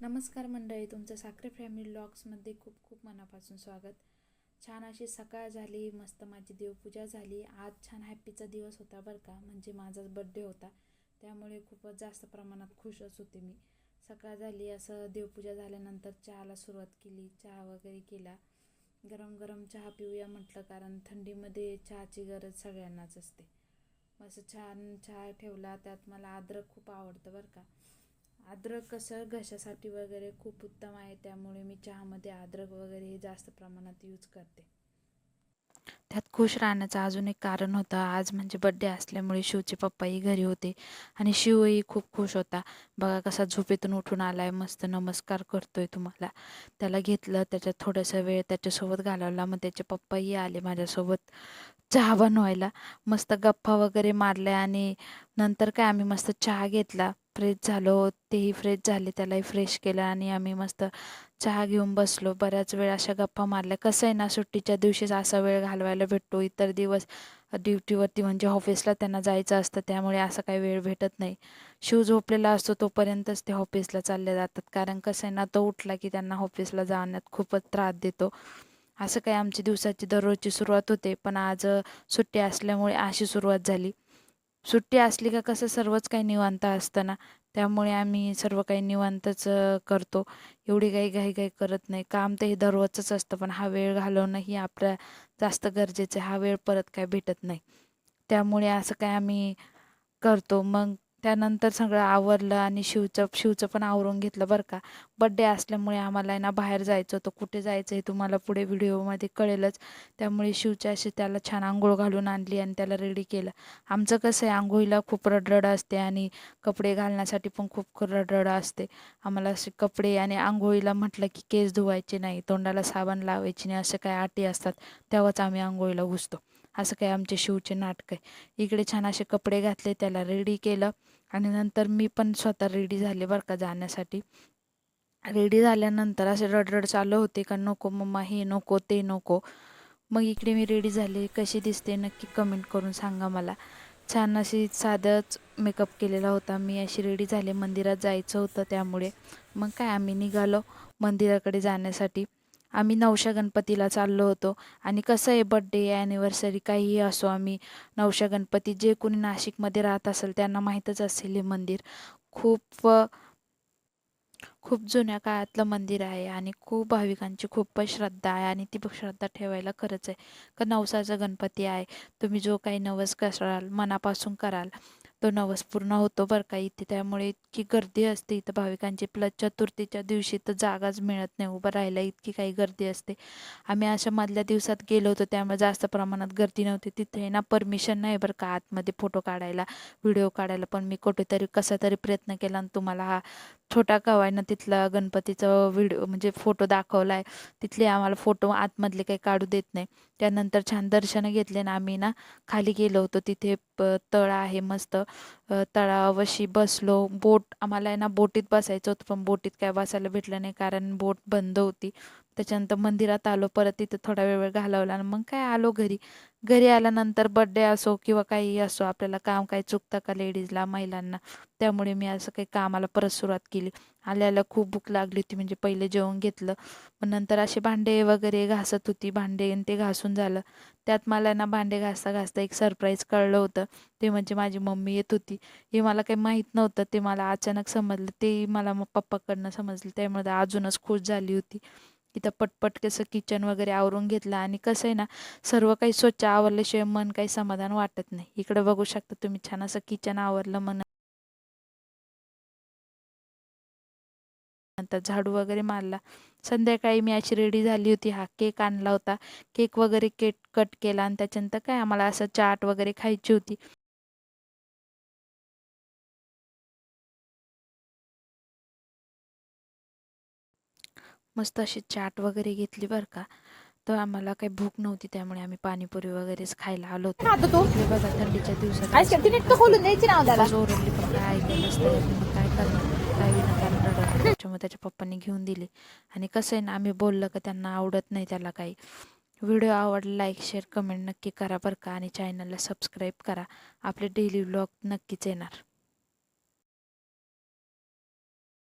नमस्कार मंडळी, तुमचं साखरे फॅमिली व्लॉग्समध्ये खूप खूप मनापासून स्वागत. छान अशी सकाळ झाली, मस्त माझी देवपूजा झाली. आज छान हॅपीचा दिवस होता बरं का, म्हणजे माझाच बड्डे होता, त्यामुळे खूपच जास्त प्रमाणात खुशच होते मी. सकाळ झाली, असं देवपूजा झाल्यानंतर चहाला सुरुवात केली. चहा वगैरे केला, गरम गरम चहा पिऊया म्हटलं, कारण थंडीमध्ये चहाची गरज सगळ्यांनाच असते. असं छान चहा ठेवला, त्यात मला अद्रक खूप आवडतं बरं का. अद्रक कसं घशासाठी वगैरे खूप उत्तम आहे, त्यामुळे मी चहामध्ये अद्रक वगैरे हे जास्त प्रमाणात यूज करते. त्यात खुश राहण्याचं अजून एक कारण होतं. आज म्हणजे बड्डे असल्यामुळे शिवचे पप्पाही घरी होते आणि शिवही खूप खुश होता. बघा कसा झोपेतून उठून आलाय, मस्त नमस्कार करतोय तुम्हाला. त्याला घेतलं, त्याच्यात थोडासा वेळ त्याच्यासोबत घालवला. मग त्याचे पप्पाही आले माझ्यासोबत चहा बनवायला. मस्त गप्पा वगैरे मारल्या आणि नंतर काय आम्ही मस्त चहा घेतला, फ्रेश झालो. तेही फ्रेश झाले, त्यालाही फ्रेश केलं आणि आम्ही मस्त चहा घेऊन बसलो. बऱ्याच वेळ अशा गप्पा मारल्या. कसं आहे ना, सुट्टीच्या दिवशीच असा वेळ घालवायला भेटतो. इतर दिवस ड्युटीवरती म्हणजे ऑफिसला त्यांना जायचं असतं, त्यामुळे असा काही वेळ भेटत नाही. शिव झोपलेला असतो तोपर्यंतच ते ऑफिसला चालले जातात, कारण कसं आहे ना, तो उठला की त्यांना ऑफिसला जाण्यात खूपच त्रास देतो. असं काही आमची दिवसाची दररोजची सुरुवात होते, पण आज सुट्टी असल्यामुळे अशी सुरुवात झाली. सुट्टी असली का कसं सर्वच काही निवांत असतं ना, त्यामुळे आम्ही सर्व काही निवांतच करतो. एवढी काही घाई करत नाही. काम तर हे दररोजच असतं, पण हा वेळ घालवणं ही आपल्या जास्त गरजेचं आहे. हा वेळ परत काय भेटत नाही, त्यामुळे असं काय आम्ही करतो. मग त्यानंतर सगळं आवरलं आणि शिवचं पण आवरून घेतलं बरं का. बड्डे असल्यामुळे आम्हाला ना बाहेर जायचं होतं. कुठे जायचं हे तुम्हाला पुढे व्हिडिओमध्ये कळेलच. त्यामुळे शिवच्या अशी त्याला छान आंघोळ घालून आणली आणि त्याला रेडी केलं. आमचं कसं आहे, आंघोळीला खूप रडरड असते आणि कपडे घालण्यासाठी पण खूप रडरड असते. आम्हाला असे कपडे आणि आंघोळीला म्हटलं की केस धुवायचे नाही, तोंडाला साबण लावायचे नाही, असे काही अटी असतात. तेव्हाच आम्ही आंघोळीला घुसतो. असं काही आमचे शिवचे नाटक आहे. इकडे छान असे कपडे घातले, त्याला रेडी केलं आणि नंतर मी पण स्वतः रेडी झाले बरं का जाण्यासाठी. रेडी झाल्यानंतर असे रडरड चालू होते का, नको मम्मा हे नको ते नको. मग इकडे मी रेडी झाले. कशी दिसते नक्की कमेंट करून सांगा मला. छान अशी साधंच मेकअप केलेला होता. मी अशी रेडी झाले, मंदिरात जायचं होतं त्यामुळे. मग काय आम्ही निघालो मंदिराकडे जाण्यासाठी. आम्ही नवशा गणपतीला चाललो होतो. आणि कसं आहे, बड्डे ॲनिव्हर्सरी काहीही असो, आम्ही नवशा गणपती, जे कोणी नाशिकमध्ये राहत असेल त्यांना माहीतच असेल हे मंदिर. खूप खूप जुन्या काळातलं मंदिर आहे आणि खूप भाविकांची खूप श्रद्धा आहे आणि ती श्रद्धा ठेवायला खरंच आहे. का नवसाचा गणपती आहे. तुम्ही जो काही नवस कराल, मनापासून कराल, तो नवस पूर्ण होतो बरं का इथे. त्यामुळे इतकी गर्दी असते इथं भाविकांची. प्लस चतुर्थीच्या दिवशी तर जागाच मिळत नाही उभं राहायला, इतकी काही गर्दी असते. आम्ही अशा मधल्या दिवसात गेलो होतो, त्यामुळे जास्त प्रमाणात गर्दी नव्हती. तिथे ना परमिशन नाही बरं का आतमध्ये फोटो काढायला, व्हिडिओ काढायला. पण मी कुठेतरी कसा तरी प्रयत्न केला आणि तुम्हाला हा छोटा गावानं तिथला गणपतीचं व्हिडिओ म्हणजे फोटो दाखवला आहे. तिथले आम्हाला फोटो आतमधले काही काढू देत नाही. त्यानंतर छान दर्शनं घेतले ना आम्ही ना खाली गेलो होतो. तिथे तळ आहे मस्त, तळावशी बसलो. बोट आम्हाला आहे ना बोटीत बसायचं होतं, पण बोटीत काय बसायला भेटलं नाही कारण बोट बंद होती. त्याच्यानंतर मंदिरात आलो, परत तिथं थोडा वेळ घालवला आणि मग काय आलो घरी. घरी आल्यानंतर बड्डे असो किंवा काहीही असो, आपल्याला काम काही चुकतं का लेडीजला, महिलांना. त्यामुळे मी असं काही कामाला परत सुरुवात केली. आल्याला खूप भूक लागली होती, म्हणजे पहिले जेवण घेतलं, पण नंतर असे भांडे वगैरे घासत होती. भांडे आणि ते घासून झालं, त्यात मला ना भांडे घासता घासता एक सरप्राईज कळलं होतं. ते म्हणजे माझी मम्मी येत होती. हे मला काही माहीत नव्हतं, ते मला अचानक समजलं. ते मला मग पप्पाकडनं समजलं, त्यामुळे अजूनच खुश झाली होती. इथं पटपट कसं किचन वगैरे आवरून घेतलं. आणि कसं आहे ना, सर्व काही स्वच्छ आवरल्याशिवाय मन काही समाधान वाटत नाही. इकडे बघू शकता तुम्ही, छान असं किचन आवरलं. नंतर झाडू वगैरे मारला. संध्याकाळी मी अशी रेडी झाली होती. हा केक आणला होता, केक वगैरे कट केला आणि त्याच्यानंतर काय आम्हाला असं चाट वगैरे खायची होती. मस्त अशी चाट वगैरे घेतली बरं का. तर आम्हाला काही भूक नव्हती, त्यामुळे आम्ही पाणीपुरी वगैरेच खायला आलो होतो. इकडे बघा थंडीच्या दिवसात खूपच ओरडली, पण काय ऐकायलाच तयार नाही. मग काय करणार, काय विनाकारण रडवणार. त्याच्यामुळे त्याच्या पप्पांनी घेऊन दिली. आणि कसं आहे ना, आम्ही बोललं का त्यांना आवडत नाही त्याला काही. व्हिडिओ आवडला लाईक शेअर कमेंट नक्की करा बरं का, आणि चॅनलला सबस्क्राईब करा. आपले डेली व्लॉग नक्कीच येणार.